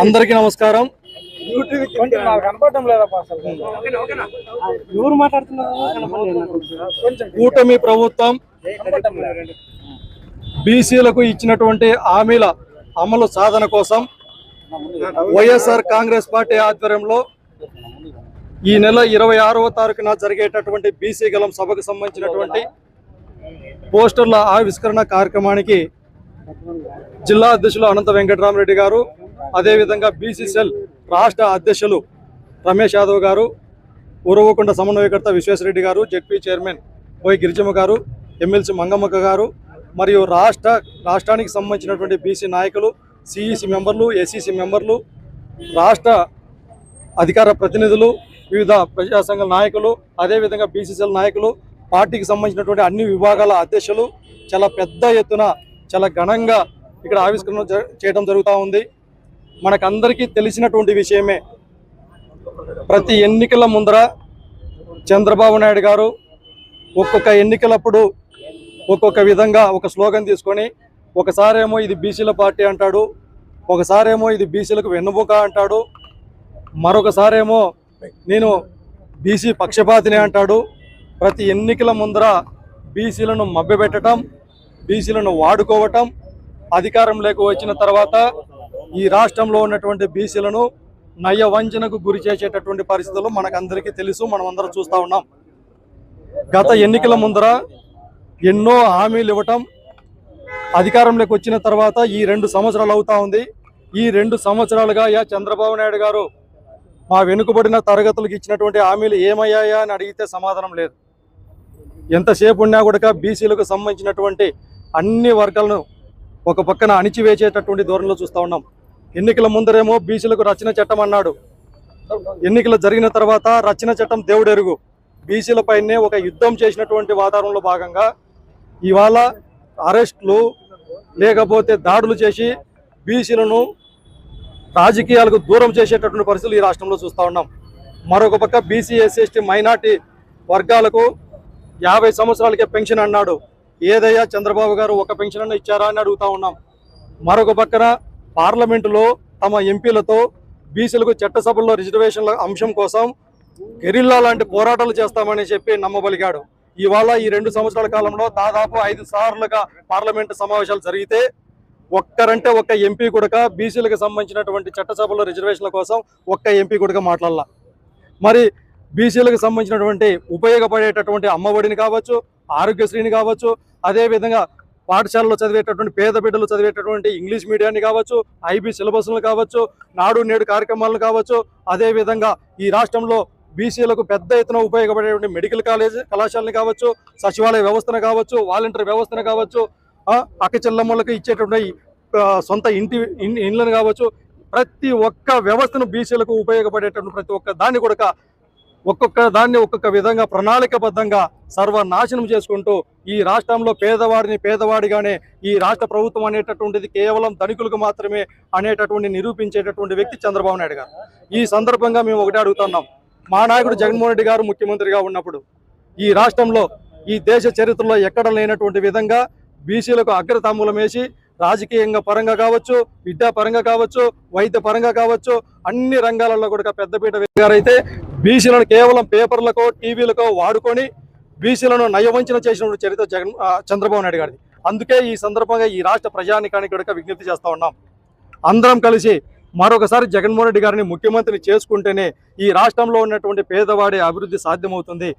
అందరికీ నమస్కారం. కూటమి ప్రభుత్వం బీసీలకు ఇచ్చినటువంటి హామీల అమలు సాధన కోసం వైఎస్ఆర్ కాంగ్రెస్ పార్టీ ఆధ్వర్యంలో ఈ నెల 26వ తారీఖున జరిగేటటువంటి బీసీ గలం సభకు సంబంధించినటువంటి పోస్టర్ల ఆవిష్కరణ కార్యక్రమానికి జిల్లా అధ్యక్షులు అనంత వెంకటరామరెడ్డి గారు, అదేవిధంగా బీసీసీఎల్ రాష్ట్ర అధ్యక్షులు రమేష్ యాదవ్ గారు, ఉరవకొండ సమన్వయకర్త విశ్వేశ్వరరెడ్డి గారు, జెడ్పీ చైర్మన్ బోయ్ గిరిజమ్మ గారు, ఎమ్మెల్సీ మంగమ్మక్క గారు, మరియు రాష్ట్రానికి సంబంధించినటువంటి బీసీ నాయకులు, సిఈసి మెంబర్లు, ఎస్ఈసి మెంబర్లు, రాష్ట్ర అధికార ప్రతినిధులు, వివిధ ప్రజా సంఘ నాయకులు, అదేవిధంగా బీసీసీఎల్ నాయకులు, పార్టీకి సంబంధించినటువంటి అన్ని విభాగాల అధ్యక్షులు చాలా పెద్ద ఎత్తున చాలా ఘనంగా ఇక్కడ ఆవిష్కరణ చేయడం జరుగుతూ ఉంది. మనకందరికీ తెలిసినటువంటి విషయమే, ప్రతి ఎన్నికల ముందర చంద్రబాబు నాయుడు గారు ఒక్కొక్క ఎన్నికలప్పుడు ఒక్కొక్క విధంగా ఒక స్లోగన్ తీసుకొని, ఒకసారేమో ఇది బీసీల పార్టీ అంటాడు, ఒకసారేమో ఇది బీసీలకు వెన్నుముక అంటాడు, మరొకసారేమో నేను బీసీ పక్షపాతిని అంటాడు. ప్రతి ఎన్నికల ముందర బీసీలను మభ్యపెట్టడం, బీసీలను వాడుకోవటం, అధికారంలోకి వచ్చిన తర్వాత ఈ రాష్ట్రంలో ఉన్నటువంటి బీసీలను నయవంచనకు గురి చేసేటటువంటి పరిస్థితులు మనకందరికీ తెలుసు, మనం అందరం చూస్తూ ఉన్నాం. గత ఎన్నికల ముందర ఎన్నో హామీలు ఇవ్వటం, అధికారంలోకి వచ్చిన తర్వాత ఈ 2 సంవత్సరాలు అవుతా ఉంది. ఈ 2 సంవత్సరాలుగా చంద్రబాబు నాయుడు గారు మా వెనుకబడిన తరగతులకు ఇచ్చినటువంటి హామీలు ఏమయ్యాయా అని అడిగితే సమాధానం లేదు. ఎంతసేపు ఉన్నా కూడా బీసీలకు సంబంధించినటువంటి అన్ని వర్గాలను ఒక పక్కన అణిచివేసేటటువంటి ధోరణిలో చూస్తూ ఉన్నాం. ఎన్నికల ముందరేమో బీసీలకు రచన చట్టం అన్నాడు, ఎన్నికలు జరిగిన తర్వాత రచన చట్టం దేవుడెరుగు, బీసీలపైనే ఒక యుద్ధం చేసినటువంటి వాతావరణంలో భాగంగా ఇవాళ అరెస్టులు లేకపోతే దాడులు చేసి బీసీలను రాజకీయాలకు దూరం చేసేటటువంటి పరిస్థితులు ఈ రాష్ట్రంలో చూస్తూ ఉన్నాం. మరొక పక్క బీసీ, ఎస్సీ, ఎస్టీ, మైనార్టీ వర్గాలకు 50 సంవత్సరాలకే పెన్షన్ అన్నాడు. ఏదయ్యా చంద్రబాబు గారు ఒక పెన్షన్ అన్న ఇచ్చారా అని అడుగుతా ఉన్నాం. మరొక పక్కన పార్లమెంటులో తమ ఎంపీలతో బీసీలకు చట్టసభల్లో రిజర్వేషన్ల అంశం కోసం గెరిల్లా లాంటి పోరాటాలు చేస్తామని చెప్పి నమ్మబలిగాడు. ఇవాళ ఈ 2 సంవత్సరాల కాలంలో దాదాపు 5 సార్లుగా పార్లమెంటు సమావేశాలు జరిగితే ఒక్కరంటే ఒక్క ఎంపీ కూడా బీసీలకు సంబంధించినటువంటి చట్టసభలో రిజర్వేషన్ల కోసం ఒక్క ఎంపీ కూడా మాట్లాడాల. మరి బీసీలకు సంబంధించినటువంటి ఉపయోగపడేటటువంటి అమ్మఒడిని కావచ్చు, ఆరోగ్యశ్రీని కావచ్చు, అదేవిధంగా పాఠశాలలో చదివేటటువంటి పేద బిడ్డలు చదివేటటువంటి ఇంగ్లీష్ మీడియాన్ని కావచ్చు, ఐబీ సిలబస్లను కావచ్చు, నాడు నేడు కార్యక్రమాలను కావచ్చు, అదేవిధంగా ఈ రాష్ట్రంలో బీసీలకు పెద్ద ఎత్తున ఉపయోగపడేటువంటి మెడికల్ కళాశాలని కావచ్చు, సచివాలయ వ్యవస్థను కావచ్చు, వాలంటీర్ వ్యవస్థను కావచ్చు, అక్క చెల్లమ్మలకు ఇచ్చేటువంటి సొంత ఇండ్లను కావచ్చు, ప్రతి ఒక్క వ్యవస్థను బీసీలకు ఉపయోగపడేటటువంటి ప్రతి ఒక్క దాన్ని కూడా ఒక్కొక్క దాన్ని ఒక్కొక్క విధంగా ప్రణాళికబద్ధంగా సర్వనాశనం చేసుకుంటూ ఈ రాష్ట్రంలో పేదవాడిని పేదవాడిగానే ఈ రాష్ట్ర ప్రభుత్వం అనేటటువంటిది కేవలం ధనికులకు మాత్రమే అనేటటువంటి నిరూపించేటటువంటి వ్యక్తి చంద్రబాబు నాయుడు గారు. ఈ సందర్భంగా మేము ఒకటే అడుగుతున్నాం, మా నాయకుడు జగన్మోహన్ రెడ్డి గారు ముఖ్యమంత్రిగా ఉన్నప్పుడు ఈ రాష్ట్రంలో ఈ దేశ చరిత్రలో ఎక్కడ లేనటువంటి విధంగా బీసీలకు అగ్రతాంబూలం వేసి రాజకీయంగా పరంగా కావచ్చు, విద్యా పరంగా కావచ్చు, వైద్య పరంగా కావచ్చు, అన్ని రంగాలలో కూడా పెద్దపీట గారైతే బీసీలను కేవలం పేపర్లకో టీవీలకో వాడుకొని బీసీలను నయవంచన చేసినటువంటి చరిత్ర చంద్రబాబు నాయుడు గారిది. అందుకే ఈ సందర్భంగా ఈ రాష్ట్ర ప్రజానికానికి కూడా విజ్ఞప్తి చేస్తూ ఉన్నాం, అందరం కలిసి మరొకసారి జగన్మోహన్ రెడ్డి గారిని ముఖ్యమంత్రిని చేసుకుంటేనే ఈ రాష్ట్రంలో ఉన్నటువంటి పేదవాడి అభివృద్ధి సాధ్యమవుతుంది.